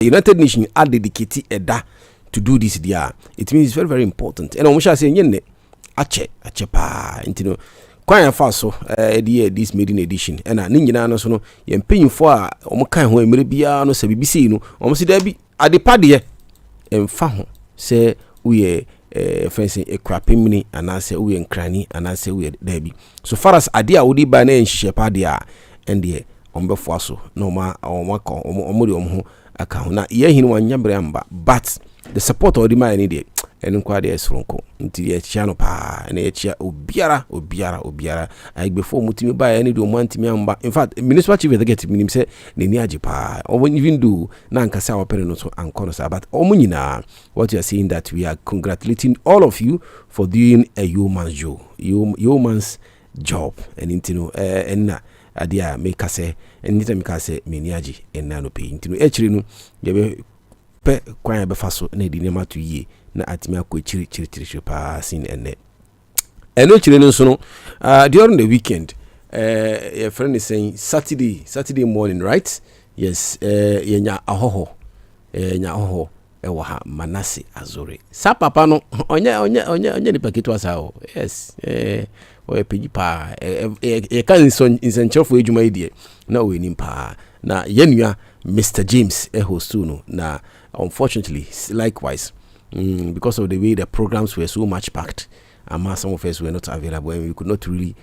United Nations are dedicated to do this there. It means it's very, very important. And I say yenne ache pa intino kwan fa so this maiden edition. And ni nyina no so no ye mpanyimfo a omo kan ho emere bia no se bibisi no omo se da bi adepa de emfa ho se uye fancy a crapimini and I say we en cranny and I say we debi. So far as idea would be na nhye pa de a ende ombefo so no ma omako omori omho aka ho na ye hinu wanya bramba, but the support of the man need it and kwa de esronko nti ye chia no pa na ye chia obiara I before mutimi ba any do mantimi amba. In fact, municipal chief executive minim say ne ni ajipa or when even do na nkasa opere no so ankono sa, but omunyina what you are saying that we are congratulating all of you for doing a yeoman's job and intino enna adia make say enita make say meniaji enna no pe intino echiri no ye pe kwan be faso na di nema to yie na atimi akọ chiri pa sin enne eno chiri no so no during the weekend your friend is saying Saturday morning, right? Yes, yenya ahoho ewa ha Manase Azore sa papa no onye ni paketu asa o. Yes, o pegi pa e kan insenchofo ejuma idie na we nim pa na yenua Mr. James hostu no na unfortunately likewise because of the way the programs were so much packed, some of us were not available and we could not really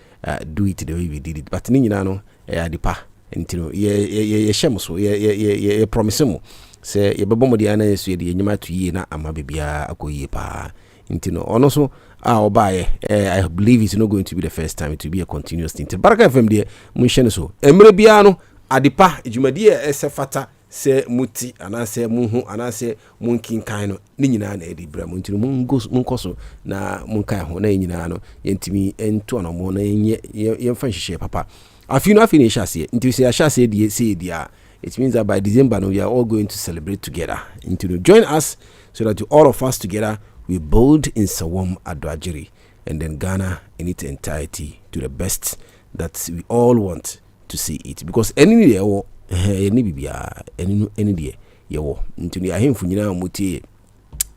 do it the way we did it. But ni nyina no adipa ntino ye shemo so ye promise mo say ye bebo mo dia na yesu ye nyima to yi na ama bebia akoyi pa ntino ono so obaye I believe it's not going to be the first time, it will be a continuous thing. Baraka FM de mun hye so emre bia no adipa ejumadi esefata se muti anase munhu anase munkin kan no ni nyina na edi bra mu ntino munkoso na munkan ho na nyina no yentimi ento no mo na yemfa hyehyɛ papa afinu afini hyase nti se hyase die se dia. It means that by December we are all going to celebrate together. Into join us so that all of us together we build in Sawam Adwajiri and then Ghana in its entirety to the best that we all want to see it, because any day any bibia any day yewo into the ahemfu nyina mutie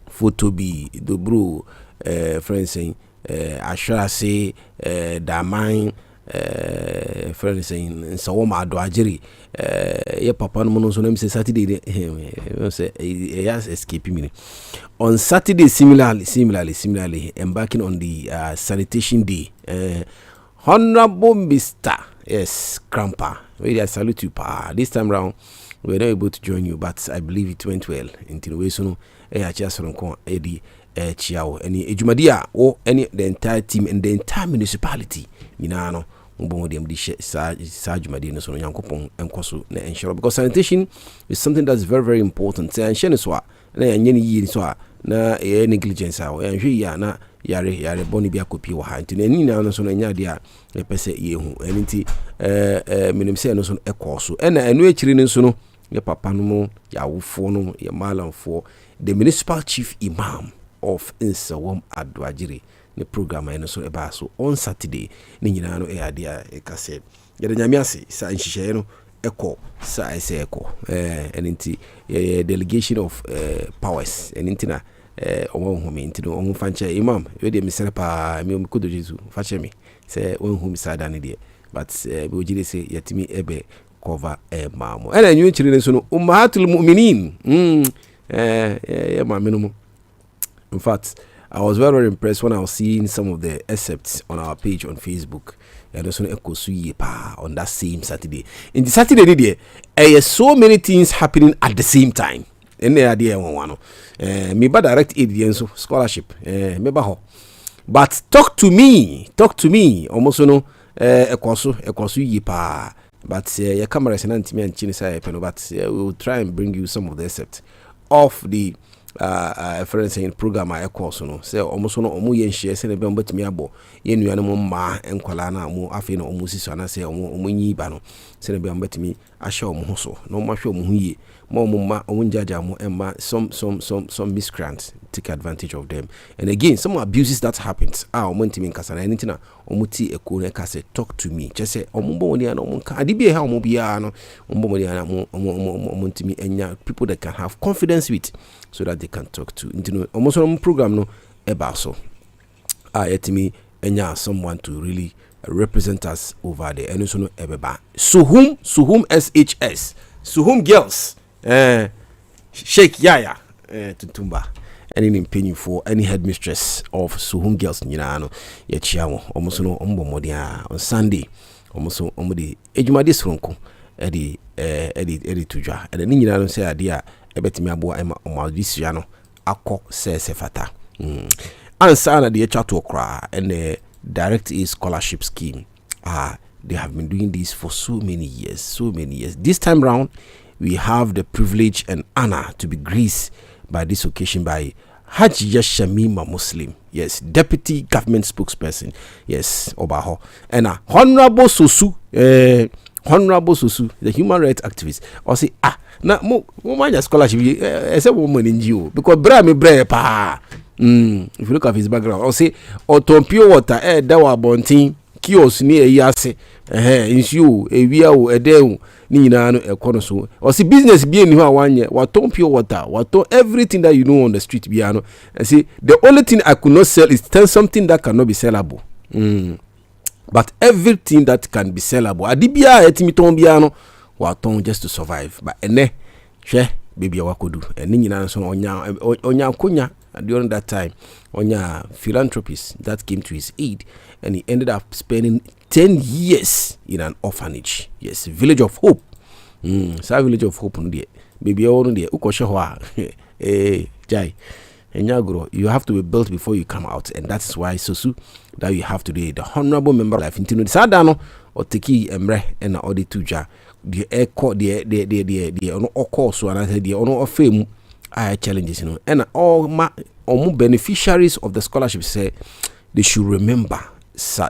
photo bi dobro friends saying ashase daman friends saying Sawam Adwajiri ye papa no no so na say Saturday say yes escape me on Saturday. Similarly embarking on the sanitation day, Honorable Mr. Yes Cramper, really I salute you pa. This time round we were not able to join you, but I believe it went well until we so no just on Eddie chiao any ejumadia or any the entire team and the entire municipality no because sanitation is something that's very, very important. Na negligence na yare boni bia kopi wa ha ntine ni na no so na nya dia e pese ye hu enti minim se no so ekoso na enu ekiri ni so no ye papa no mo ya wofo no ye malamfo the municipal chief imam of Sawam Adwajiri. The program I know so eba so on Saturday ni nyina no dia e kase ye de nyame ase sa nhihye no eko sa ese eko enti delegation of powers enti na omo humi enti no omo fanche imam we de misere pa mi kodo jesu fache mi se on humi sada ne de but be ojire se yatimi ebe cover mamo ena nyu chiri ne so no ummahatul mu'minin ya mamenu. In fact, I was very, very impressed when I was seeing some of the excerpts on our page on Facebook. And also on that same Saturday. In the Saturday, there so many things happening at the same time. And the idea one maybe direct aid scholarship. But talk to me. Almost no ekosu pa. But your camera is not me and Chinese but we will try and bring you some of the excerpts of the friends in program I course no say almost no omu yen share say na be mbatimi abo yen nuane mo ma enkwala na mo afi na omu siso na say omu nyi ba no say na be mbatimi ahye omu ho so no mo ahwe omu hu yie some miscreants take advantage of them. And again, some abuses that happens. Anything talk to me. Just say people that can have confidence with, so that they can talk to. Almost program no ebaso. Someone to really represent us over there. And also no ebeba. Suhum SHS. Suhum girls. Sheikh Yaya Tutumba. Any penny for any headmistress of Suhum girls Ninano. Yachiamo. Almost no modia on Sunday. Almost omodi ejumade sronko. Eddie Tuja. And the Ninano say idea ebetimi abo ema omadisiano akọ sefata. Answer na the chat cry and the direct aid scholarship scheme. They have been doing this for so many years. This time round, we have the privilege and honor to be graced by this occasion by Haji Shamima Muslim, yes, deputy government spokesperson, yes, Obaho, and Honorable Susu, the human rights activist, or say na mo mind scholarship as a woman in you because bra me bra pa. If you look at his background, or say or pure water that were bonting kiosk near yase insu ewia o edeu ni nyina no ekono so or see business be any one year what pure water what everything that you know on the street biano and see the only thing I could not sell is something that cannot be sellable. But everything that can be sellable adibia etimiton biano waton just to survive. But ene hwe baby wakodu eni nyina so onya konya during that time onya philanthropist that came to his aid, and he ended up spending 10 years in an orphanage. Yes, Village of Hope. So Village of Hope no there baby no there ukoshe ho jai enyagro, you have to be built before you come out, and that's why Sosu that you have today the honorable member of life intino sadano oteki emre and na odi tuja the echo the ono okọ so and the ono ofemu challenges, and all beneficiaries of the scholarship say they should remember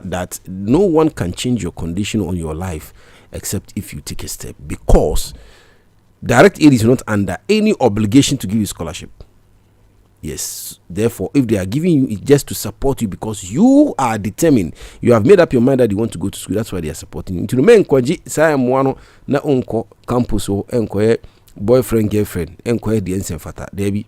that no one can change your condition on your life except if you take a step, because direct aid is not under any obligation to give you scholarship. Yes, therefore, if they are giving you, it's just to support you because you are determined. You have made up your mind that you want to go to school. That's why they are supporting you. To the men, say mwano na unko campus o enko boyfriend girlfriend enko the ensen fata debi.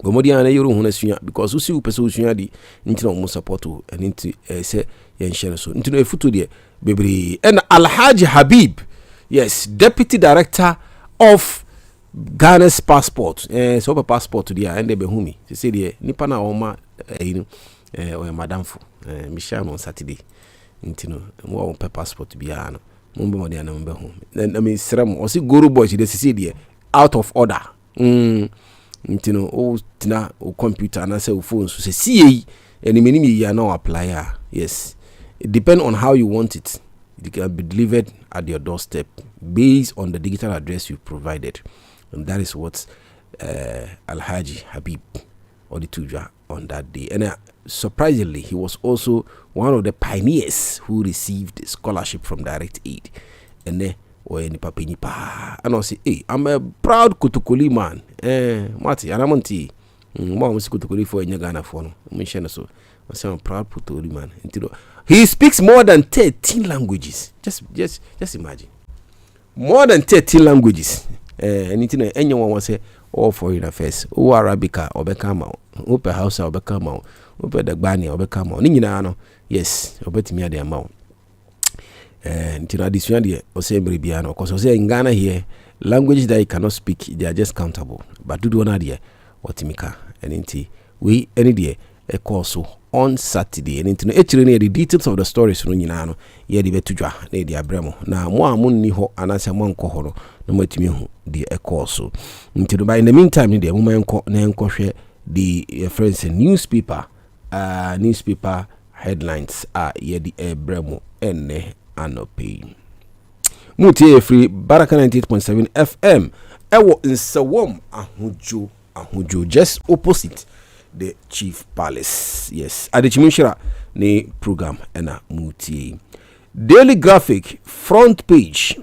Bomodi ana yoro huna sunya because usi upeso sunya di nti na omo support o and nti say yen share so. Nti no efuto de bebre and Alhaji Habib, yes, deputy director of Ghana's passport, so passport to the end they be humi. They say the nipa na oma or madam for Michelle on Saturday. Intino mo on passport to be ano. Mumbo mo dia na mbe home. Then I mean sram o si guru boys they say the out of order. Intino o tina o computer na say o phone so say see any minimum you are now apply. Yes. It depends on how you want it. It can be delivered at your doorstep based on the digital address you provided. And that is what Alhaji Habib Odituja on that day. And surprisingly, he was also one of the pioneers who received scholarship from direct aid. And then, and I say, hey, I'm a proud Kotokoli man. Mati, and I'm on tea. Mom was Kotokoli for Ghana for me. So I say I'm a proud Kotokoli man. He speaks more than 13 languages. Just imagine. More than 13 languages. Anything anyone wants say all foreign affairs, or Arabica or Becama, Ope House or Becama, Ope the Bani or Becama, Ninano, yes, Obet me the amount. And this one, or say Bribiano, because I say in Ghana here, languages that you cannot speak, they are just countable. But do one idea, what Timika, and inti, we any day, a course on Saturday, and into actually the details of the stories from Yinano, ye the Betujua, Lady Abramo. Now, more money ho, and answer one cohoro, no more to me, the a course. In the meantime, the woman share the friends and newspaper headlines are ye the Abramo and Anope. Mutie free Baraka 98.7 FM. Ewo in Sawom Ahujo, just opposite the Chief Palace. Yes, at the Chimunshira ne program ena muti. Daily Graphic front page.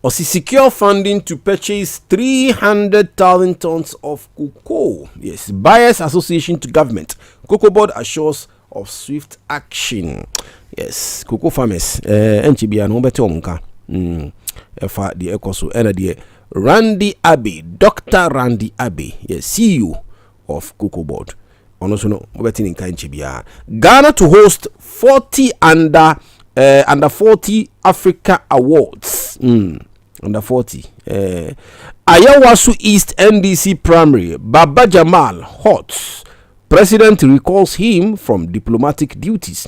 or secure funding to purchase 300,000 tons of cocoa. Yes, Buyers Association to government. Cocoa board assures of swift action. Yes, cocoa farmers. NCBA no better omka. For the ecoso and the Randy Abbey, Dr. Randy Abbey, yes, CEO of Cocoa Board. Also no better in NCBA. Ghana to host 40 under 40 Africa Awards. Under 40. Ayawasu East NDC Primary. Baba Jamal hot. President recalls him from diplomatic duties.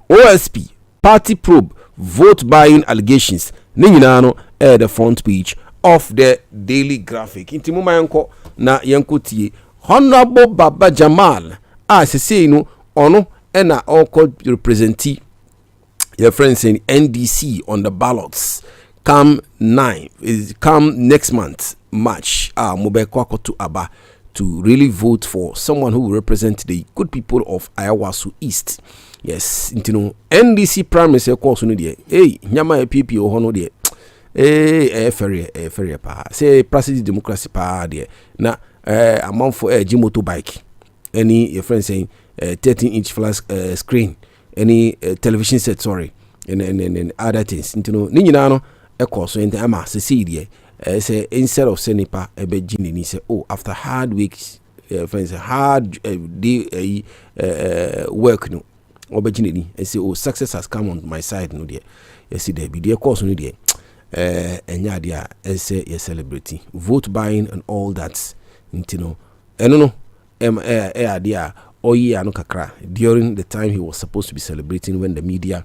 OSP party probe vote buying allegations. Ninginano the front page of the Daily Graphic. Inti muma yanko na yanko tie. Honorable Baba Jamal say no ono ena oko representi your friends in NDC on the ballots come next month March Mobekwa to Aba to really vote for someone who will represent the good people of Ayawasu East. Yes, intino NDC primary say course no dey. Hey, nyama PP o hono dey. Ferry pa. Say practice democracy pa dey. Na amount for G motorbike. Any your friend saying 13-inch flash screen, any television set, sorry, and other things. Intino ni nyina no e course so enti ama se see dey. Say instead of senipa ebe jini say after hard weeks friends hard day work no obejini and say success has come on my side no there. You see there be the course no there enya dia say you celebrating vote buying and all that no dia oyi anu kakra during the time he was supposed to be celebrating when the media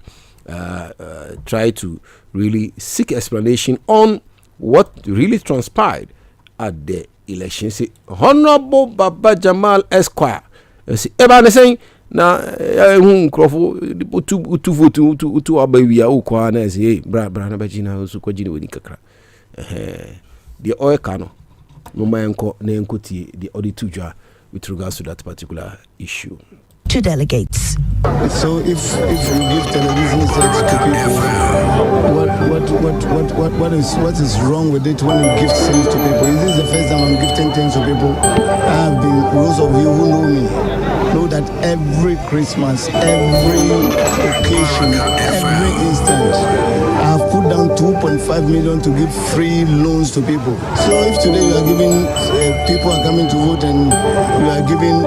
tried to really seek explanation on what really transpired at the election. Say Honorable Baba Jamal Esquire. See, everybody saying na krofo tu vote tu abawi a ukwa na say bra na bajina so ko jini woni kakra. The oil cano no manko na enkotie the audit jwa with regards to that particular issue. To delegates. So if you give television sets to people, what is wrong with it when you give things to people? Is this the first time I'm gifting things to people? I have been, those of you who know me know that every Christmas, every occasion, every instant, I have put down 2.5 million to give free loans to people. So if today you are giving people are coming to vote and you are giving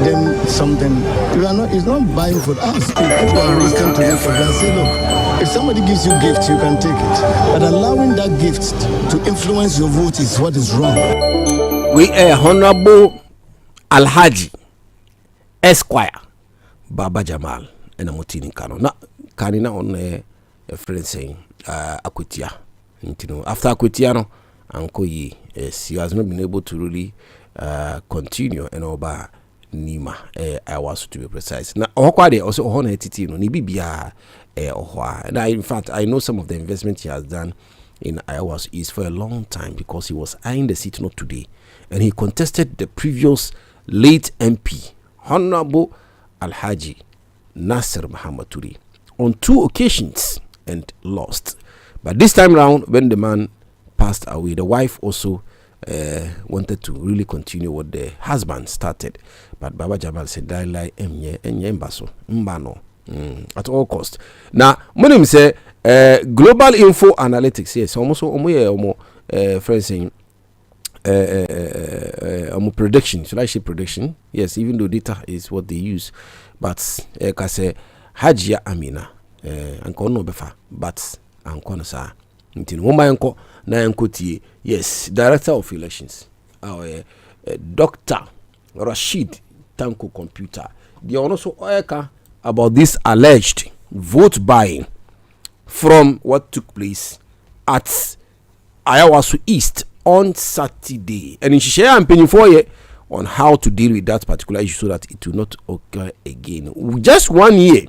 them something, you are not. It's not buying for us. People are listening to me for that. Say, look, if somebody gives you gift, you can take it. But allowing that gift to influence your vote is what is wrong. We Honorable Alhaji Esquire Baba Jamal and Amotini Kano. Na kanina on a friend saying Akutia. After Akutiano, Uncle Ye, he has not been able to really continue and over Nima I was to be precise. Now Okwade also honor entity no ni bibia and in fact I know some of the investment he has done in Ayawasu East for a long time because he was eyeing the seat not today and he contested the previous late MP Honorable Alhaji Nasser Muhammad Turi on 2 occasions and lost. But this time round when the man passed away, the wife also wanted to really continue what the husband started, but Baba Jamal said die like mbano at all cost. Now when say global info analytics, yes, almost friends saying prediction, should I say prediction? Yes, even though data is what they use, but say Hajia Amina anko no befa but anko no sa ntin wo manko na anko tie. Yes, director of elections Dr. Rashid Tanko Computer, they also about this alleged vote buying from what took place at Ayawasu East on Saturday, and in share and penny for you on how to deal with that particular issue so that it will not occur again. Just 1 year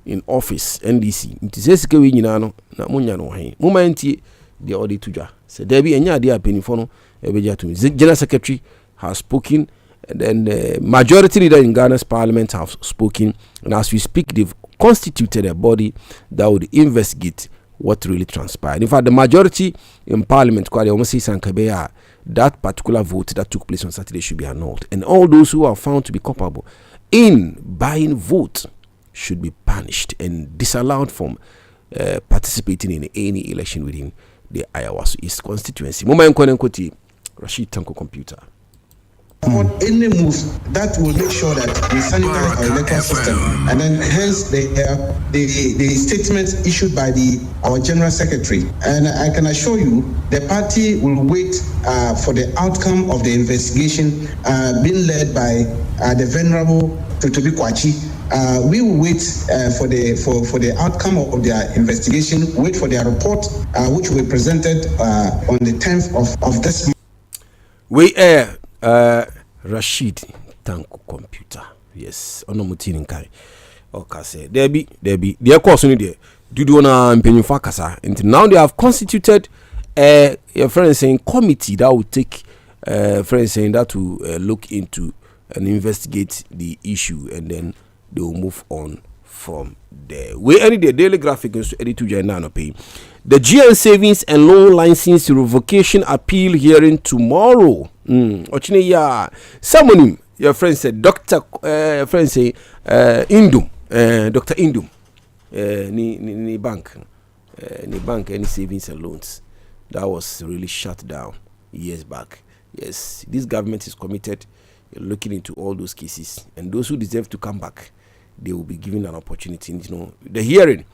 in office NDC ntisesike we nyina no na munya no han momentie the audit tuja say there be enya dia penifo no ebeja to general secretary has spoken, and then the majority leader in Ghana's parliament have spoken, and as we speak they've constituted a body that would investigate what really transpired. In fact, the majority in Parliament, that particular vote that took place on Saturday should be annulled, and all those who are found to be culpable in buying votes should be punished and disallowed from participating in any election within the Ayawaso East constituency. Rashid Tanko Computer. On any moves that will make sure that we sanitize our electoral system, and then hence the statements issued by our General Secretary. And I can assure you, the party will wait for the outcome of the investigation being led by the Venerable Totobi Kwachi. We will wait for the outcome of their investigation, wait for their report, which will be presented on the 10th of this month. We Rashid Tanko Computer. Yes, ono mutini nkai. Okay, Debbie, their course only there. Do na mpenyufa kasa. Until now they have constituted your friend saying committee that will take friend saying that will look into and investigate the issue, and then they will move on from there. We any the daily graphic is edit to join pay. The GN Savings and Loan License Revocation Appeal hearing tomorrow. Ochine ya someone your friend said Dr. Friend say Indum Dr. Indum ni bank any savings and loans that was really shut down years back. Yes, this government is committed looking into all those cases, and those who deserve to come back, they will be given an opportunity. You know, the hearing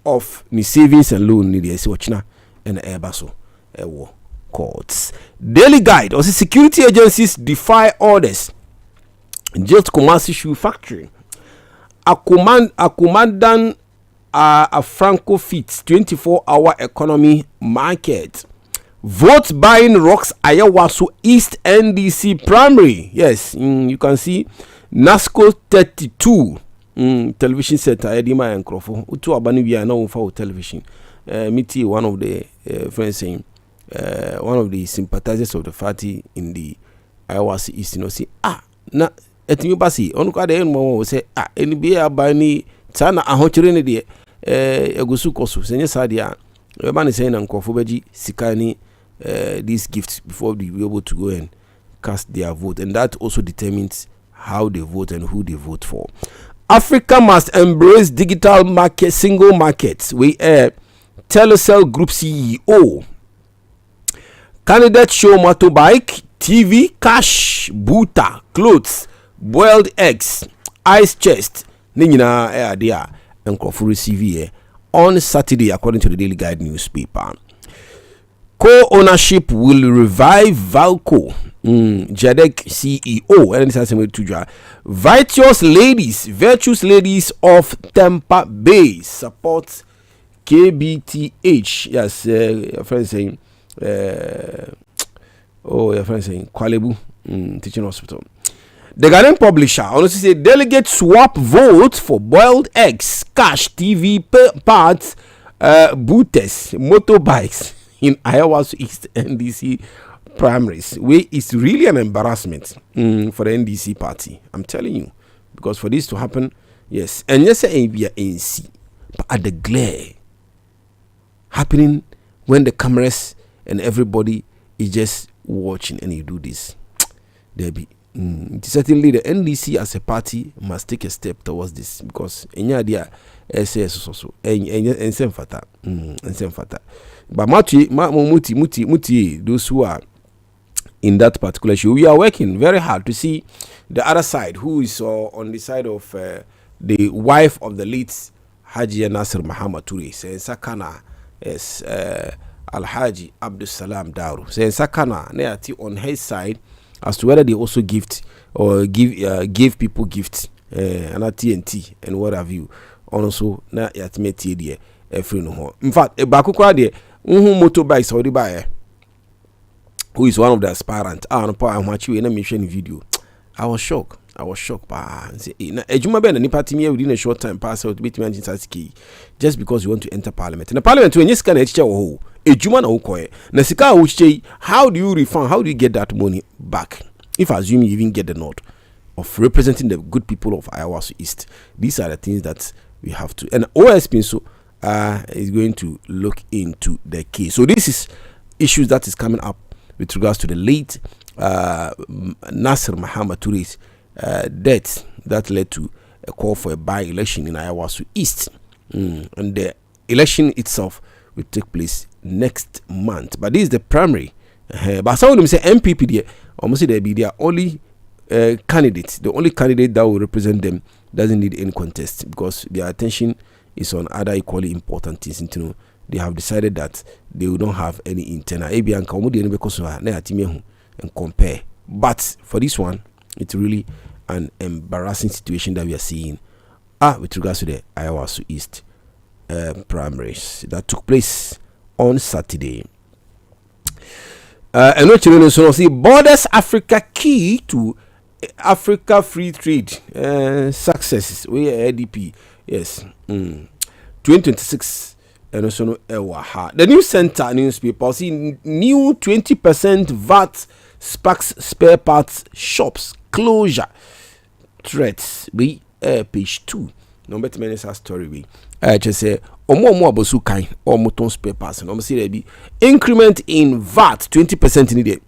of the savings and loan in the Wachina and Airbaso war courts. Daily Guide also security agencies defy orders. Just Kumasi Shoe Factory. A commandant a Franco Fits 24-hour economy market. Vote buying rocks Ayawaso East NDC primary. Yes, you can see NASCO 32. Television center Edima and Crofo. Utu abani we are now for television. Miti one of the friends saying one of the sympathizers of the party in the Ayawaso East, you know, say na etimi basi onu kwa de mo say NBA abani tana ahochire ne de egusu koso senye sadia we ban say na Crofo beji sikani these gifts before they be able to go and cast their vote, and that also determines how they vote and who they vote for. Africa must embrace digital market, single markets. We Telecel Group CEO. Candidate show motorbike, TV, cash, buta, clothes, boiled eggs, ice chest. Nina idea and Crawford receive on Saturday, according to the Daily Guide newspaper. Co-ownership will revive Valco. Jadek CEO and this to virtuous ladies of Tampa Bay support KBTH. Yes, your friend saying your friend saying Kwalebu teaching hospital. The Ghanaian publisher honestly say delegate swap vote for boiled eggs, cash, TV parts, booters, motorbikes in Ayawaso East NDC primaries, where it's really an embarrassment for the NDC party. I'm telling you, because for this to happen, yes, and yes, we are NC, but at the glare happening when the cameras and everybody is just watching, and you do this, there be certainly the NDC as a party must take a step towards this, because any idea SS also and same fata but muti those who are in that particular issue, we are working very hard to see the other side, who is on the side of the wife of the late Haji Nasir Muhammad Toure, saying Sakana is Al-Haji Abdul Salam Daru, saying Sakana neati on his side as to whether they also gift or give people gifts and a TNT and what have you. Also, na yatmeti de every no. In fact, a bakukwa de motorbikes already buy. Who is one of the aspirants? No power much you in a mission video. I was shocked. Pa. Na ejuma be na nipa timi within a short time pass out bit me just because you want to enter parliament. In the parliament when you scan a teacher ho, ejuma na ukoe. Na sika uche, how do you refund? How do you get that money back? If I assume you even get the nod of representing the good people of Ayawaso East. These are the things that we have to. And OSP so is going to look into the case. So this is issues that is coming up with regards to the late Nasir Muhammad Toure's death that led to a call for a by-election in Ayawaso East. And the election itself will take place next month. But this is the primary. But some of them say MPP there, almost they be their only candidate. The only candidate that will represent them doesn't need any contest because their attention is on other equally important things. You know, they have decided that they will not have any internal and compare. But for this one, it's really an embarrassing situation that we are seeing with regards to the Ayawaso East primaries that took place on Saturday. And what you know, see Borders Africa key to Africa free trade successes. We are ADP, yes. 2026. And also the New Center newspaper see new 20% VAT sparks spare parts shops closure threats. We page 2. Number 2 minutes story we just say omo abosu kan omo spare parts and see there be increment in VAT 20% in the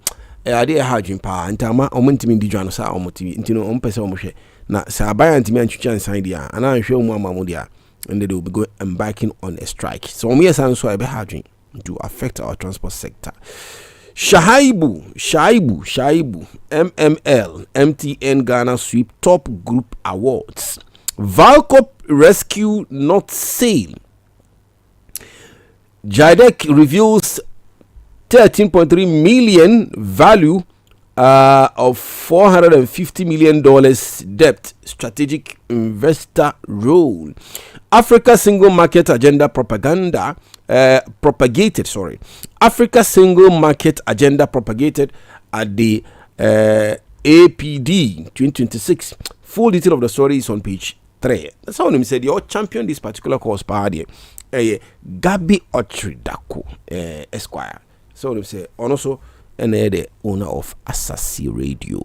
ade hardwin pa ntama omo ntimi ndi dwan sa omo tv ntino omo pese omo hwe na sa abayan ntimi antwitwa nsan dia ana hwe omo amamu dia and they will be embarking on a strike. So we are so I be hardwin to affect our transport sector. Shaibu, MML, MTN Ghana sweep top group awards. Valcop rescue not sale. JIDEC reveals 13.3 million value of $450 million debt. Strategic investor role. Africa single market agenda propagated. Africa single market agenda propagated at the APD 2026. Full detail of the story is on page 3. That's how they said you champion this particular course party. Gabi Otridako Esquire. So they say also and the owner of Assassi Radio.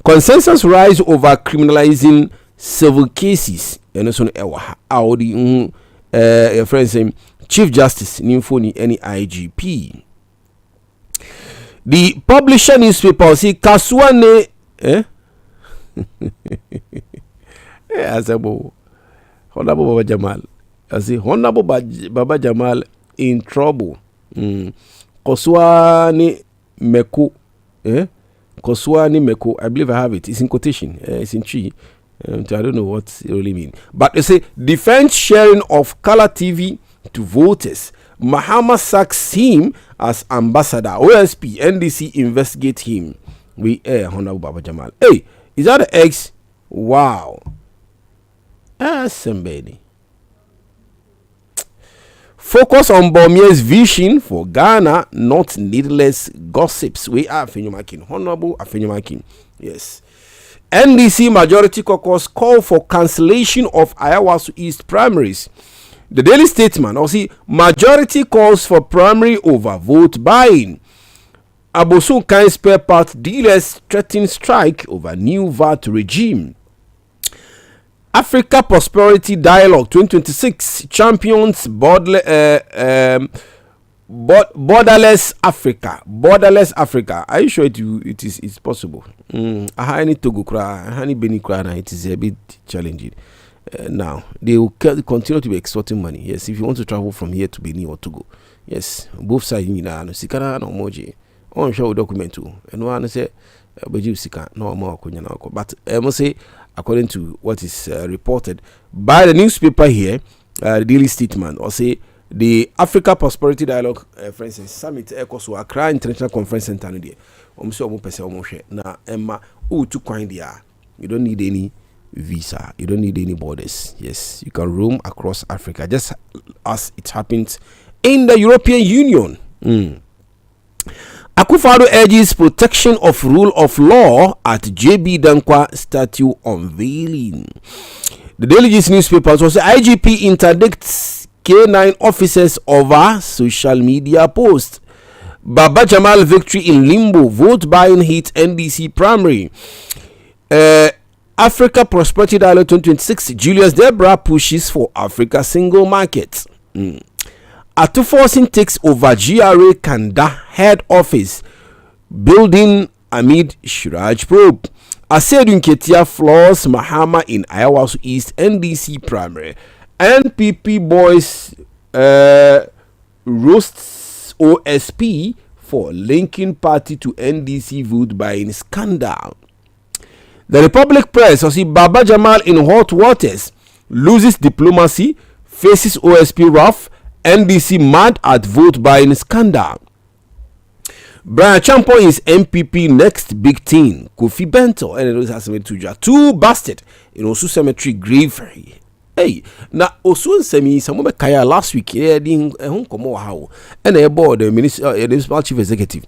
Consensus rise over criminalizing civil cases. And also Audi your friend saying Chief Justice Nimfoni any IGP. The publisher newspaper see Kaswane Asabo Honorable Baba Jamal. I say Honorable Baba Jamal in trouble. Koswani Meko. Koswani Meko. I believe I have it. It's in quotation. It's in tree. I don't know what it really means. But they say defense sharing of color TV to voters. Mahama sacks him as ambassador. OSP NDC investigate him. We Honorable Baba Jamal. Hey, is that the X? Wow. Somebody. Focus on Bormia's vision for Ghana, not needless gossips. We are Afenyumakin. Honorable Afenyumakin. Yes. NDC majority caucus call for cancellation of Ayawaso East primaries. The Daily Statesman also majority calls for primary over vote buying. Abosun kind spare part dealers threaten strike over new VAT regime. Africa Prosperity Dialogue 2026 champions borderless Africa. Borderless Africa. Are you sure it is possible? Any Togo cry, any Benin cry, it is a bit challenging. Now they will continue to be extorting money. Yes, if you want to travel from here to Benin or Togo, yes, both sides you know, Sikana no moji. On show document too, and one say, Sika no more but I must say, according to what is reported by the newspaper here, the Daily Statesman, or say the Africa Prosperity Dialogue, for instance, Summit Echoes or Accra International Conference Center. Na Emma, to coin there. You don't need any visa, you don't need any borders. Yes, you can roam across Africa, just as it happens in the European Union. Akufo-Addo urges protection of rule of law at JB Dankwa statue unveiling. The Daily Gist newspaper also say IGP interdicts K9 officers over social media posts. Baba Jamal victory in limbo. Vote buying hit NDC primary. Africa Prosperity Dialogue 2026. Julius Debra pushes for Africa single market. Atuforcing takes over GRA Kanda head office building amid Shiraj probe. Asedu Nketia floors Mahama in Ayawasu East NDC primary. NPP boys roasts OSP for linking party to NDC vote buying scandal. The Republic Press, or see Baba Jamal in hot waters, loses diplomacy, faces OSP rough, NDC mad at vote buying scandal. Brian Champo is MPP next big thing. Kofi Bento and it has made two bastard in Osu Cemetery grave. Hey, na Osu Semi some kaya last week di komo how and a board the minister municipal chief executive.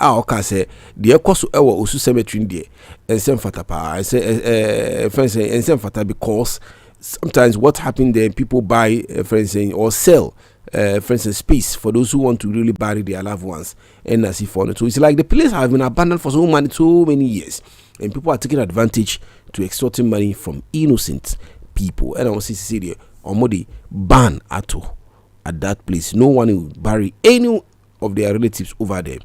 Oka say the ekoso ewo Osu Cemetery there and sem fata pa I say friends say and sem fata because sometimes what happened there people buy friends saying or sell for instance, space for those who want to really bury their loved ones. And as if so it's like the place has been abandoned for so many years, and people are taking advantage to extorting money from innocent people. And I want to say there, Omodi ban at that place. No one will bury any of their relatives over there,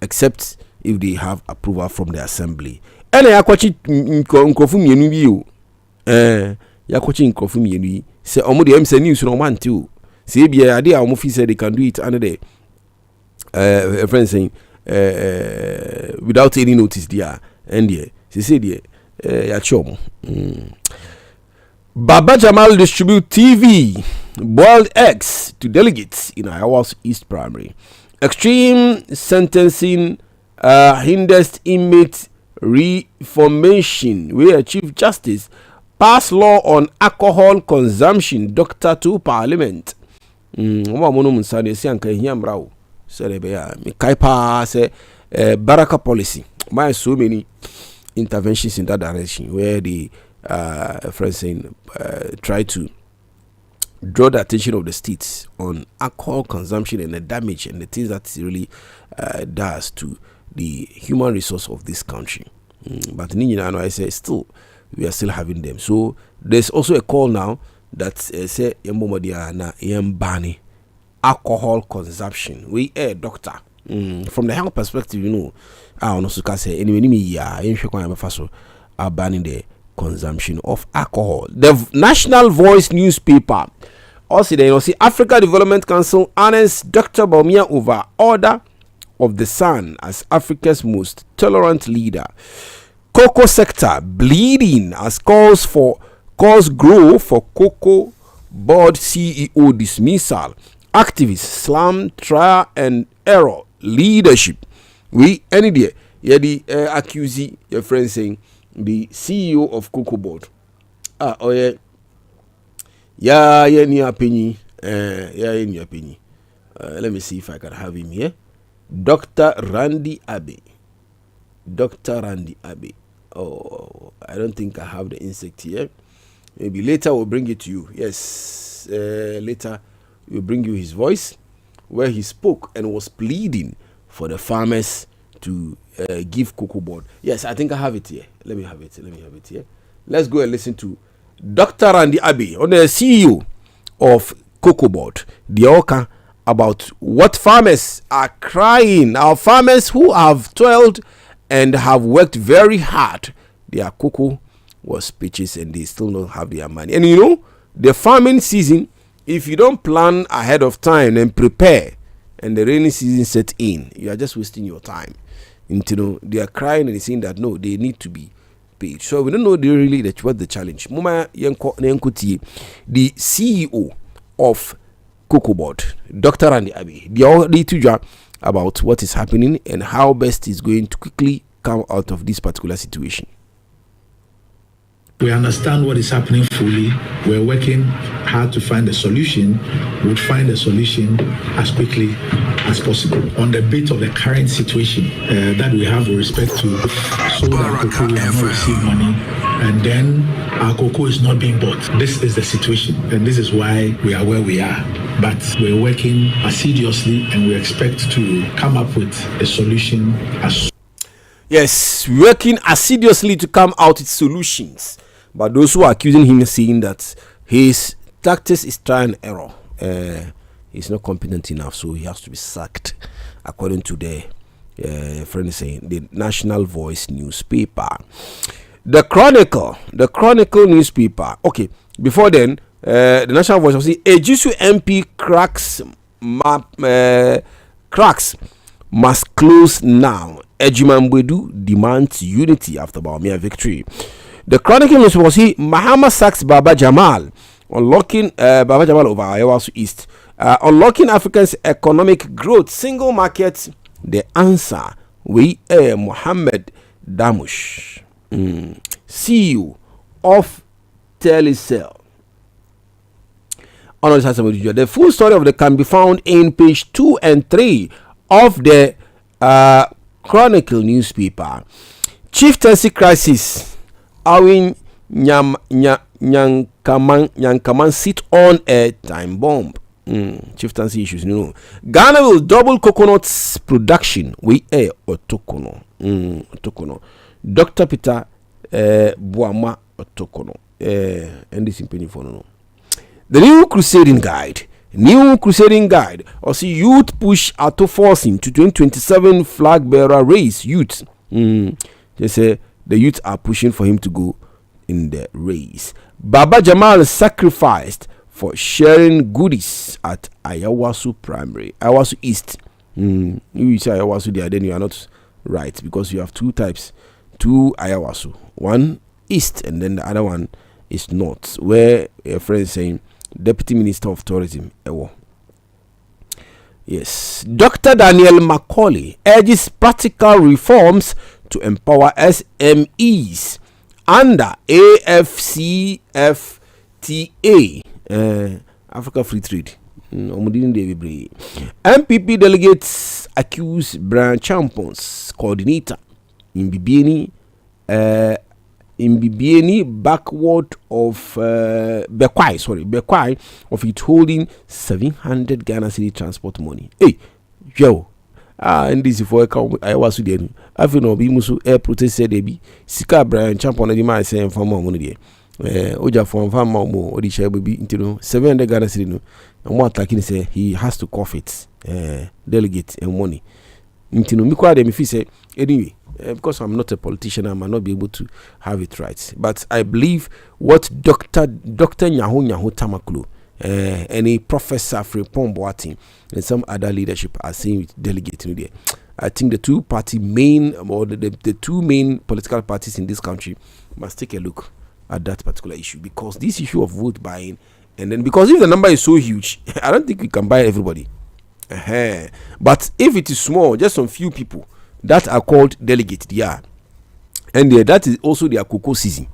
except if they have approval from the assembly. And I watching Nkofum Yenu. Watching Nkofum Yenu. Say Omodi MC news no man too. See, be idea our movie said they can do it another a friend saying without any notice there. And yeah, she said yeah, chum. Baba Jamal distribute TV boiled eggs to delegates in Ayawa's East Primary. Extreme sentencing hinders inmate reformation. Where Chief Justice pass law on alcohol consumption. Doctor to Parliament. Baraka policy. Why so many interventions in that direction where the friends saying try to draw the attention of the states on alcohol consumption and the damage and the things that it really does to the human resource of this country. But I say still we are still having them. So there's also a call now that say na bani alcohol consumption. We a doctor from the health perspective, you know. I also can say anyway are banning the consumption of alcohol. The National Voice newspaper also they see Africa Development Council honors Dr. Bawumia over Order of the Sun as Africa's most tolerant leader. Cocoa sector bleeding as calls grow for cocoa board CEO dismissal. Activists slam trial and error leadership. We any day accuse your friend saying the CEO of cocoa board. Ni opinion. Ni opinion. Let me see if I can have him here. Dr. Randy Abbey. Oh, I don't think I have the insect here. Maybe later we'll bring it to you. Yes, later we'll bring you his voice where he spoke and was pleading for the farmers to give cocoa board. Yes, I think I have it here. Let me have it here. Let's go and listen to Dr. Randy Abbey, on the CEO of cocoa board, the Oka, about what farmers are crying. Our farmers who have toiled and have worked very hard, their cocoa was peaches and they still don't have their money. And you know, the farming season, if you don't plan ahead of time and prepare, and the rainy season set in, you are just wasting your time. And, you know, they are crying and saying that no, they need to be paid. So we don't know really what the challenge. Muma Yanko, the CEO of Cocoa Board, Dr. Randy Abbey, they all need to talk about what is happening and how best is going to quickly come out of this particular situation. We understand what is happening fully. We're working hard to find a solution. We'll find a solution as quickly as possible on the bit of the current situation that we have with respect to so that cocoa will not receive money and then our cocoa is not being bought. This is the situation and this is why we are where we are. But we're working assiduously and we expect to come up with a solution as Yes, working assiduously to come out with solutions. But those who are accusing him saying that his tactics is trial and error. he's not competent enough, so he has to be sacked, according to the friend saying the National Voice newspaper. The Chronicle newspaper. Okay, before then, the National Voice was saying Ejisu MP cracks must close now. Ejimambwedu demands unity after Bawumia victory. The Chronicle newspaper was saying Mahama sacks Baba Jamal, unlocking Baba Jamal over Ayawasu East, unlocking Africa's economic growth, single market. The answer we Mohammed Damush, CEO of Telecel. The full story of the can be found in page 2 and 3 of the Chronicle newspaper. Chieftaincy crisis. Awin Nyankaman sit on a time bomb. Chieftaincy issues. No. Ghana will double coconuts production. We Otokono. Dr. Peter Boama Otokono. And this in penny for no. The new crusading guide. Also, youth push auto forcing to 2027 flag bearer race. Youth. They say the youth are pushing for him to go in the race. Baba Jamal sacrificed for sharing goodies at Ayawasu Primary, Ayawasu East. You say Ayawasu there, then you are not right, because you have two types, two Ayawasu. One East, and then the other one is North, where a friend is saying Deputy Minister of Tourism. Yes, Dr. Daniel Macaulay urges practical reforms to empower SMEs under AFCFTA. Africa Free Trade. MPP delegates accuse Brian Champions coordinator in Bibiani backward of Bekwai of it holding 700 Ghana City transport money. Hey, yo. And this is for I was with them. I feel no be musu air protest said they be Sika Brian Champion and the man saying for more money. Oja for more or the share be into 700 Ghana City no. And what attacking say he has to cough it. Delegate and money. Into no mikwa dem if he say anyway. Because I'm not a politician, I might not be able to have it right. But I believe what Dr. Nyaho Tamaklo, any Professor Frepon Boating, and some other leadership are saying with delegating there. I think the two main political parties in this country must take a look at that particular issue, because this issue of vote buying, and then because if the number is so huge, I don't think we can buy everybody. But if it is small, just some few people that are called delegates, and that is also their cocoa season.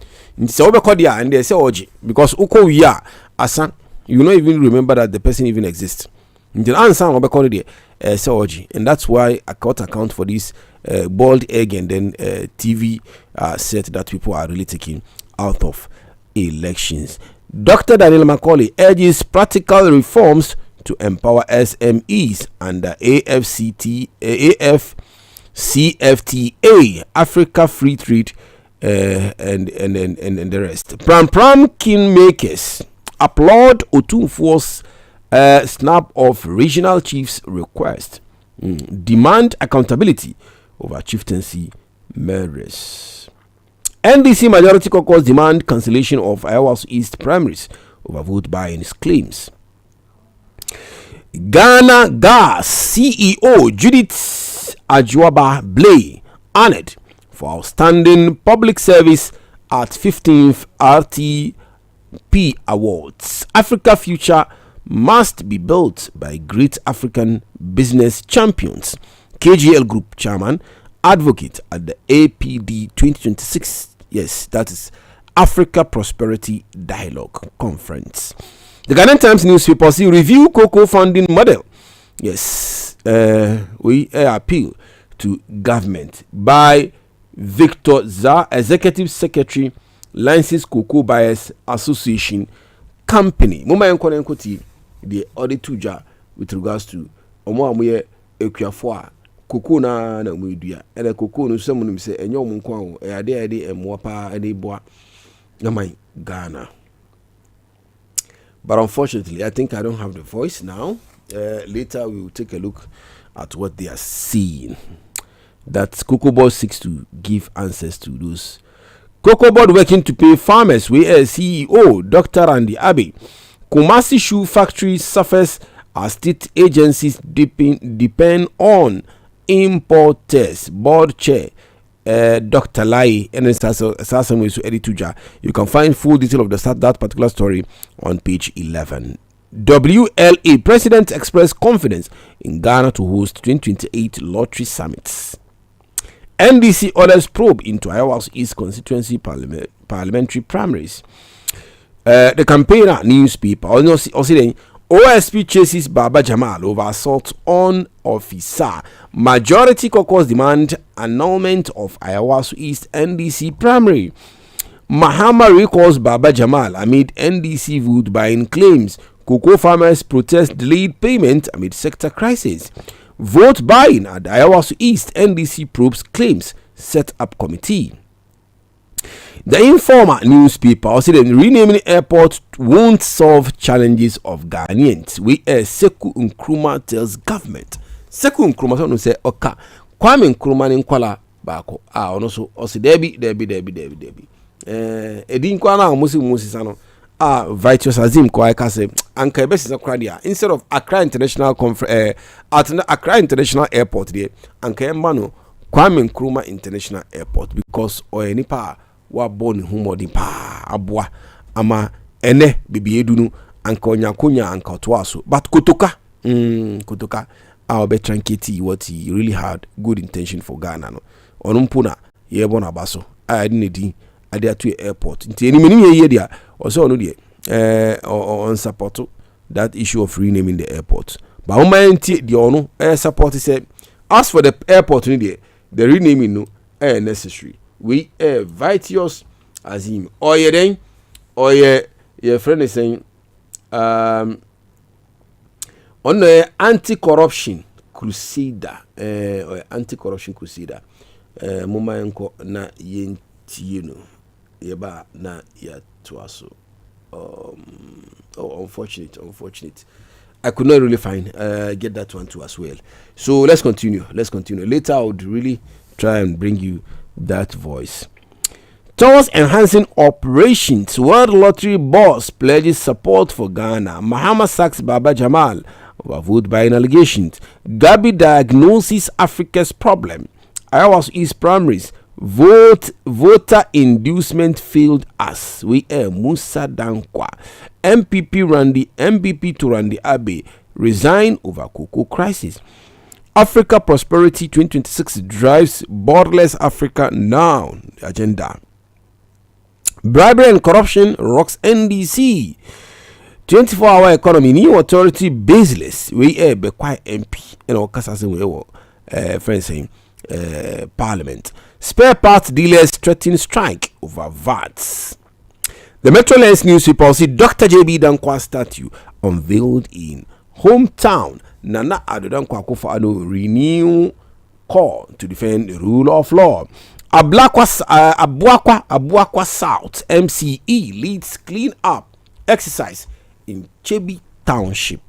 So and they say oji because oko ya asan, you not even remember that the person even exists. Until ansan obekodia say oji, and that's why I can't account for this boiled egg and then TV set that people are really taking out of elections. Dr. Daniel Macaulay urges practical reforms to empower SMEs under CFTA, Africa Free Trade, and the rest. Pram kingmakers applaud Otunfuo's snap of regional chiefs' request. Demand accountability over chieftaincy murders. NDC majority caucus demand cancellation of Ayawasu East primaries over vote buying claims. Ghana Gas CEO Judith Ajuaba Blay honored for outstanding public service at 15th RTP Awards. Africa Future must be built by great African business champions. KGL Group chairman advocate at the APD 2026. Yes, that is Africa Prosperity Dialogue Conference. The Ghanaian Times newspaper see review cocoa funding model. Yes, we appeal to government by Victor Za, Executive Secretary, License Cocoa Buyers Association Company. Moma enko enkoti the audit tuja with regards to omo amoye ekuafo a cocoa na omedua. Ele cocoa no so munum se enye omo nko awo e ade emmo pa ade boa na man Ghana. But unfortunately, I think I don't have the voice now. Later, we will take a look at what they are seeing. That Cocoa Board seeks to give answers to those. Cocoa Board working to pay farmers. We are CEO Dr. Randy Abbey. Kumasi Shoe Factory suffers as state agencies depend on importers. Board chair Dr. Lai and Edituja. You can find full detail of that particular story on page 11. WLA President expressed confidence in Ghana to host 2028 lottery summits. NDC orders probe into Iowa's East constituency parliamentary primaries. The campaigner newspaper also saying OSP chases Baba Jamal over assault on officer. Majority caucus demand annulment of Iowa's East NDC primary. Mahama recalls Baba Jamal amid NDC vote buying claims. Cocoa farmers protest delayed payment amid sector crisis. Vote buying at Iowa's East NDC probes claims set up committee. The Informer newspaper also said renaming airport won't solve challenges of Ghanaians. We Seku Nkrumah tells government. Seku Nkrumah so no say oka Kwame Nkrumah ni nkwala baako ono so o se debi edin kwa na musi sano Vitus Azim ko aka say anka be sisa kra dia instead of Accra International Conference at Accra International Airport there anka emba no Kwame Nkrumah International Airport because oyenipa wa born humodi pa aboa ama ene bibiedu no anka onyakonya anka toaso but kotoka our betranketi what he really had good intention for Ghana no onumpuna yebo na baso I didn't need ade atu airport nti eni menim ye dia also no de on support that issue of renaming the airport but o man nti de ono support say as for the airport no de the renaming no necessary we Vitus Azim oye den oye your friend is saying on the anti-corruption crusader or anti-corruption crusader moma enko na yentie no yeba na ya toaso unfortunate I could not really find get that one too as well. So let's continue later. I would really try and bring you that voice. Towards enhancing operations, World Lottery boss pledges support for Ghana. Mahama sacks Baba Jamal over vote buying allegations. Gabi diagnoses Africa's problem. Iowa's East primaries. Voter inducement failed us. We Musa Dankwa. MPP to Randy Abbey resign over cocoa crisis. Africa Prosperity 2026 drives borderless Africa now agenda. Bribery and corruption rocks NDC. 24-hour economy new authority baseless. We be quite MP and our Kasasin we friends saying Parliament. Spare parts dealers threaten strike over VATs. The Metrolands newspaper will see Dr. JB Dankwa statue unveiled in hometown. Nana Addo Dankwa Akufo-Addo renew call to defend the rule of law. Abuakwa South MCE leads clean up exercise in Chebi Township.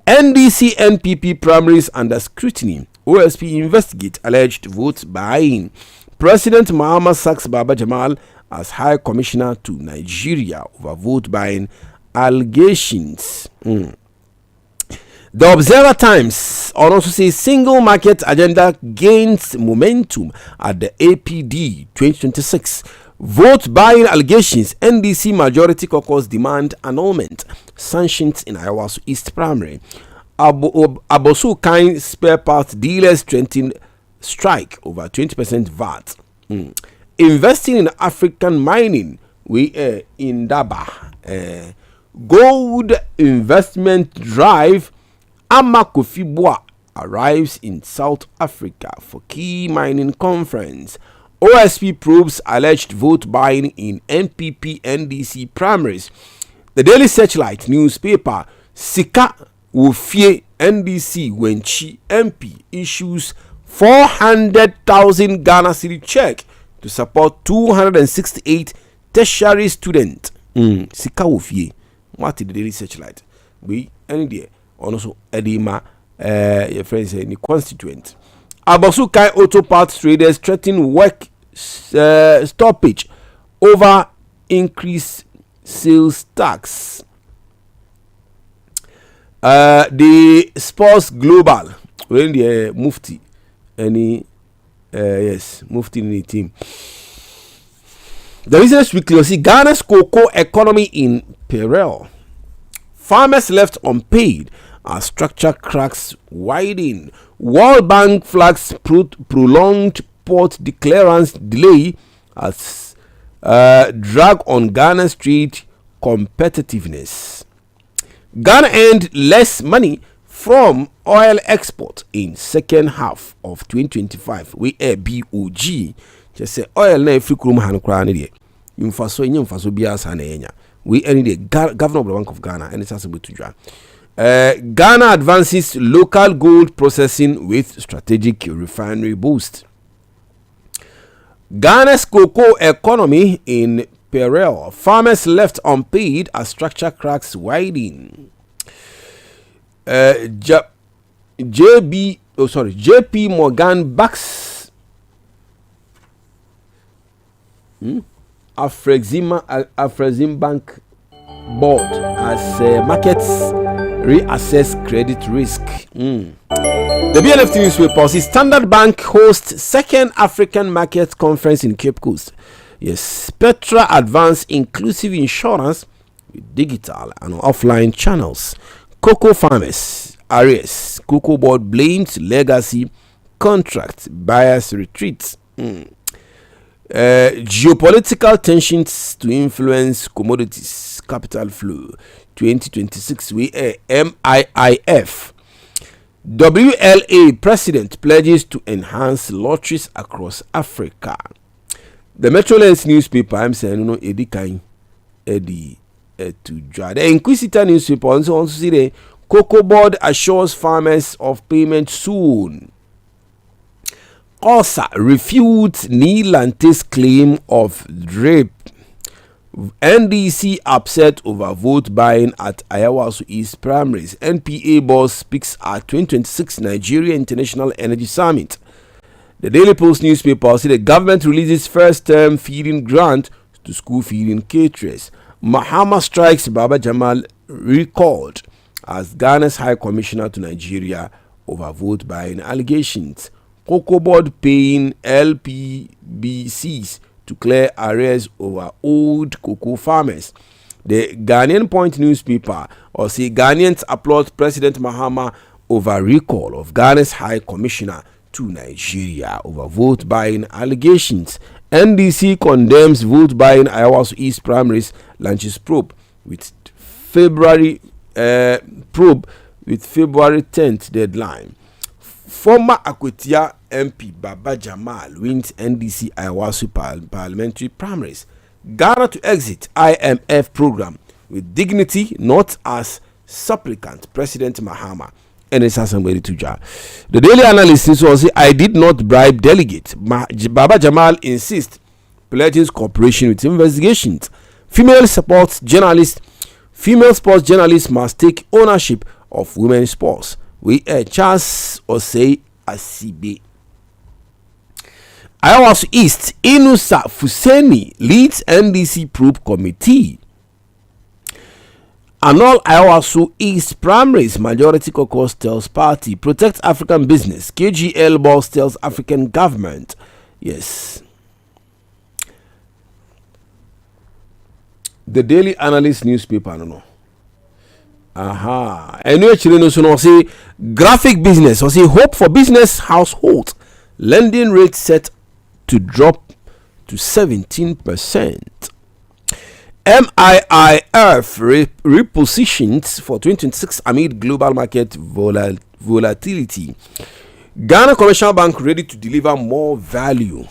NDC NPP primaries under scrutiny. OSP investigate alleged vote buying. President Mahama sacks Baba Jamal as High Commissioner to Nigeria over vote buying allegations. The Observer Times also says single market agenda gains momentum at the APD 2026. Vote buying allegations. NDC majority caucus demand annulment. Sanctions in Iowa's East primary. Abosu kind spare parts dealers strengthen strike over 20% VAT. Investing in African mining. We are in Daba. Gold investment drive. Ama Kofi Boa arrives in South Africa for key mining conference. OSP probes alleged vote buying in NPP NDC primaries. The Daily Searchlight newspaper Sika Wofie NDC Wenchi MP issues 400,000 Ghana cedi check to support 268 tertiary students. Sika Wofie what the daily searchlight we any day also edema your friends any constituent Abosu Kai Auto Parts traders threaten work stoppage over increased sales tax. The Sports Global when the Mufti any yes Mufti in the team. The Business Weekly will see Ghana's cocoa economy in peril. Farmers left unpaid as structure cracks widen. World Bank flags prolonged port declarance delay as drag on Ghana street competitiveness. Ghana earned less money from oil export in second half of 2025. We a BOG. Just say oil na free krum han kra na de. Mfaso enye mfaso bia sa na enya. We any the governor of the Bank of Ghana and it's possible to join. Ghana advances local gold processing with strategic refinery boost. Ghana's cocoa economy in peril. Farmers left unpaid as structure cracks widen. JP Morgan backs Afrexim Bank board as markets reassess credit risk. The BLFT newspaper says Standard Bank hosts second African Market Conference in Cape Coast. Yes, Petra advance inclusive insurance with digital and offline channels. Cocoa farmers, arrears. Cocoa board blames legacy contract buyers retreats. Geopolitical tensions to influence commodities capital flow 2026 we MIIF. WLA president pledges to enhance lotteries across Africa. The Metrolands newspaper I'm saying no edikan edi to draw. The Inquisitor newspaper also see the Cocoa board assures farmers of payment soon. OSA refutes Nilante's claim of rape. NDC upset over vote buying at Ayawaso East primaries. NPA boss speaks at 2026 Nigeria International Energy Summit. The Daily Post newspaper said the government releases first term feeding grant to school feeding caterers. Mahama strikes Baba Jamal recalled as Ghana's High Commissioner to Nigeria over vote buying allegations. Cocoa board paying LPBCs to clear arrears over old cocoa farmers. The Ghanaian Point newspaper or say Ghanaians applaud President Mahama over recall of Ghana's High Commissioner to Nigeria over vote buying allegations. NDC condemns vote buying Ayawaso East primaries, launches probe with February 10th deadline. Former Akwetia MP Baba Jamal wins NDC Ayawaso parliamentary primaries. Ghana to exit IMF program with dignity, not as supplicant. President Mahama. And it's somebody to jar. The Daily Analyst was say, I did not bribe delegate. Baba Jamal insists pledges cooperation with investigations. Female sports journalists must take ownership of women's sports. We Charles Osei Asibe. Ayawaso East, Inusa Fuseni leads NDC probe committee. Annul Ayawaso East primaries, majority caucus tells party. Protect African business. KGL boss tells African government. Yes. The Daily Analyst newspaper, no. Anyway, children also say graphic business or say hope for business household. Lending rate set to drop to 17%. MIIF repositions for 2026 amid global market volatility. Ghana Commercial Bank ready to deliver more value.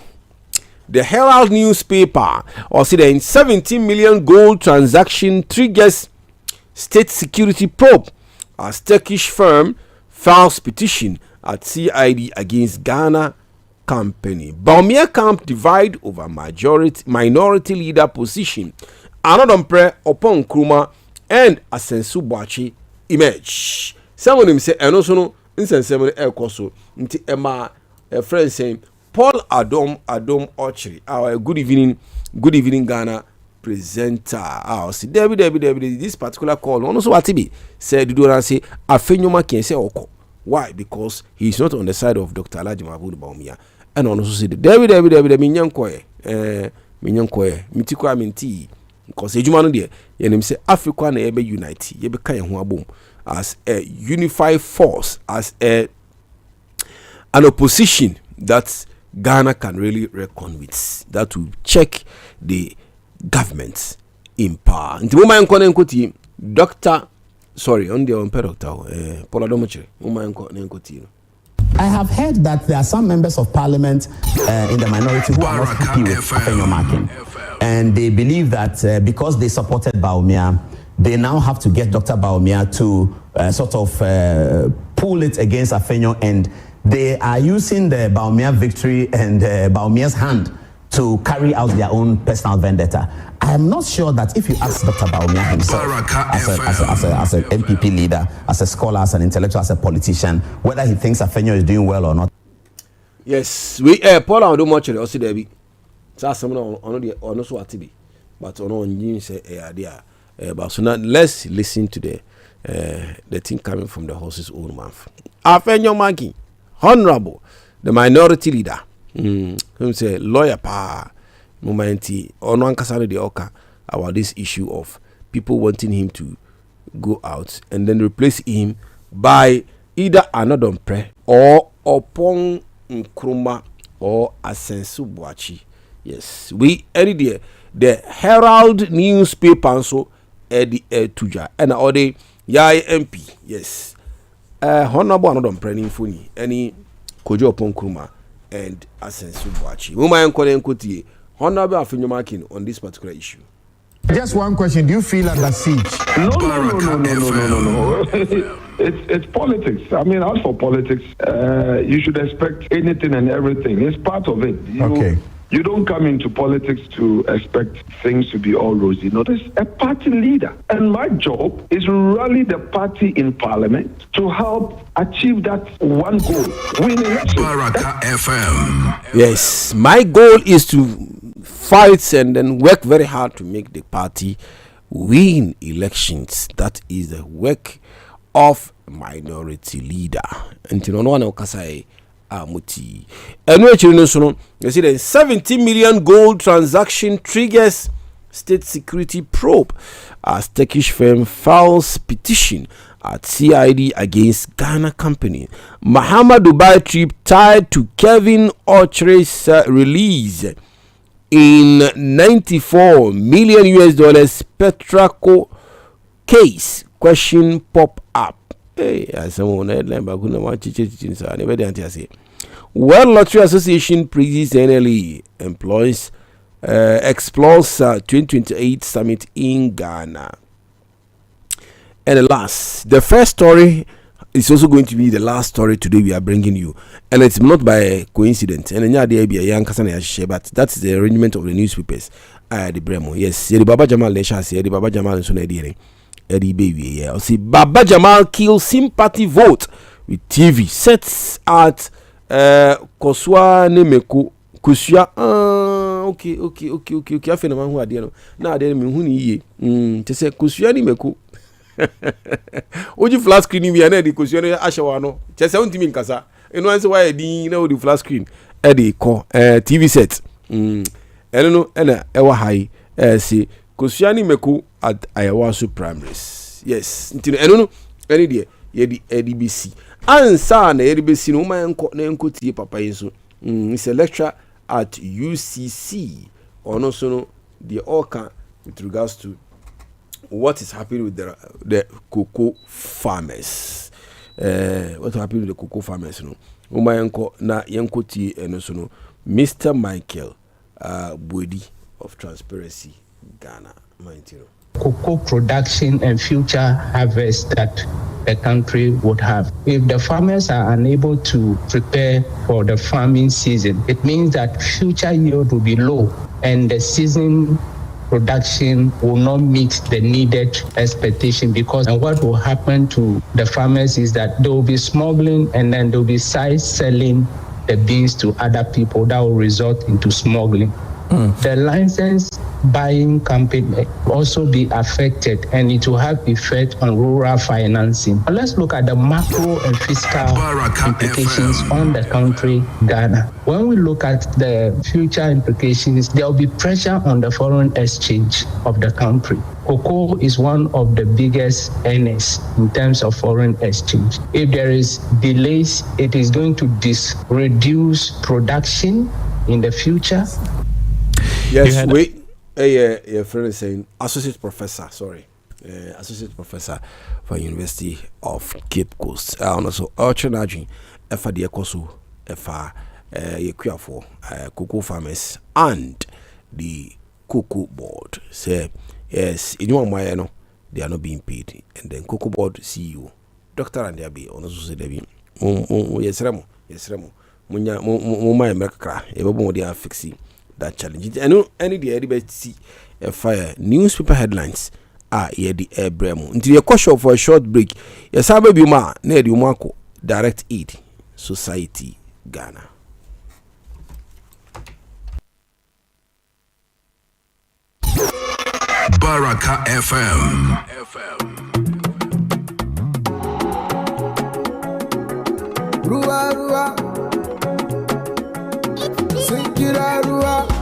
The Herald newspaper or say the 17 million gold transaction triggers state security probe as Turkish firm files petition at CID against Ghana company. Baumia camp divide over minority leader position. Another prayer upon Kruma and Asensu Boachi emerge. Someone him say and also no insensem air coso nti ema a friend saying Paul Adom Ochiri, our good evening Ghana presenter. Our see David this particular call one also what be said do not say Afenyoma can say oko. Why? Because he is not on the side of Dr. Alhaji Mahmoud Bawumia. And also say David minyankoye mitiko aminti because ejuma no de yenim say Africa na ebe unite ye be kan ho abom as a unified force, as an opposition that Ghana can really reckon with, that will check the government in power. Nti moma enko na enkoti Dr. Sorry, on the doctor Paul Adomochiri. Moma enko na enkoti. I have heard that there are some members of parliament in the minority who are not happy with Afenyomakin. And they believe that because they supported Bawumia, they now have to get Dr. Bawumia to sort of pull it against Afenyo, and they are using the Bawumia victory and Bawumia's hand to carry out their own personal vendetta. I am not sure that if you ask Dr. Bawumia himself, as an MPP leader, as a scholar, as an intellectual, as a politician, whether he thinks Afenyo is doing well or not. Yes, we Paul Adomochiri also there be. So someone on also atibi, but on you say idea. But so now let's listen to the thing coming from the horse's own mouth. Afenyomakin, honorable, the minority leader. Who say lawyer pa momenti ono ankasa de oka about this issue of people wanting him to go out and then replace him by either another pre or Opon Nkrumah or Asensu Boachi. Yes, we any day the Herald newspaper so the tuja and all the Yai MP. Yes, honorable another pre phone any Kojo Opon Nkrumah and Asensu Boachi. Muma enkole enkoti honorable Afenyomakin on this particular issue. Just one question: do you feel under siege? No. It's politics. I mean, as for politics, you should expect anything and everything. It's part of it. Okay. You don't come into politics to expect things to be all rosy. No, there's a party leader. And my job is to rally the party in parliament to help achieve that one goal. Win election. Baraka FM. Yes, my goal is to fight and then work very hard to make the party win elections. That is the work of minority leader. And you know, no one Amuti. Anyway, you see the 70 million gold transaction triggers state security probe as Turkish firm files petition at CID against Ghana company. Muhammad Dubai trip tied to Kevin Ochre's release in $94 million Petraco case. Question pop up. Hey, someone headline back on the World Lottery Association praises NLE explores 2028 summit in Ghana. And last, the first story is also going to be the last story today we are bringing you, and it's not by coincidence. And but that's the arrangement of the newspapers. The Bremo, yes, the Baba Jamal Lesha, the Baba Jamal and Sonadiere. Eddie baby, yeah. See, Baba Jamal kills sympathy vote with TV sets at Kosua Nemeku Kusia. Okay. I feel man who are there. Now they mean who ye. To say Kusia Nemeku. Oji flat screen we are the Kusia Ashawano. Just 70 min kasa. You know why the flat screen. Eddie call TV set. I don't know. And ewa high. See. Kusiani Meku at Ayawasu primaries. Yes, I don't know. Any day, the ADBC. Ansa na ADBC no man enko tie papa yeso. It's a lecture at UCC. Or no so the Oka with regards to what is happening with the cocoa farmers. What happened with the cocoa farmers? No, enko na yenko tie eno so no. Mr. Michael Bwedi of Transparency Ghana. Cocoa production and future harvest that the country would have. If the farmers are unable to prepare for the farming season, it means that future yield will be low and the season production will not meet the needed expectation, because and what will happen to the farmers is that they will be smuggling and then they will be side selling the beans to other people. That will result into smuggling. The license buying company also be affected, and it will have effect on rural financing. But let's look at the macro and fiscal implications on the country, Ghana. When we look at the future implications, there will be pressure on the foreign exchange of the country. Cocoa is one of the biggest earners in terms of foreign exchange. If there is delays, it is going to reduce production in the future. Yes, wait. Your friend is saying associate professor for University of Cape Coast. Also, Archonajin, Efa the Ekosu, Efa for cocoa farmers and the cocoa board. Say yes, in one way, no, they are not being paid, and then cocoa board CEO, Doctor and Debbie, also say Debbie, yes, Remo, Munya, Mumma America, everyone they are fixing that challenge. I know any the everybody see a fire newspaper headlines are here the air bremo until your question for a short break. Yes, I baby ma near the Umako Direct Aid Society Ghana. Baraka FM. Rua, Rua, Sikira, Rua.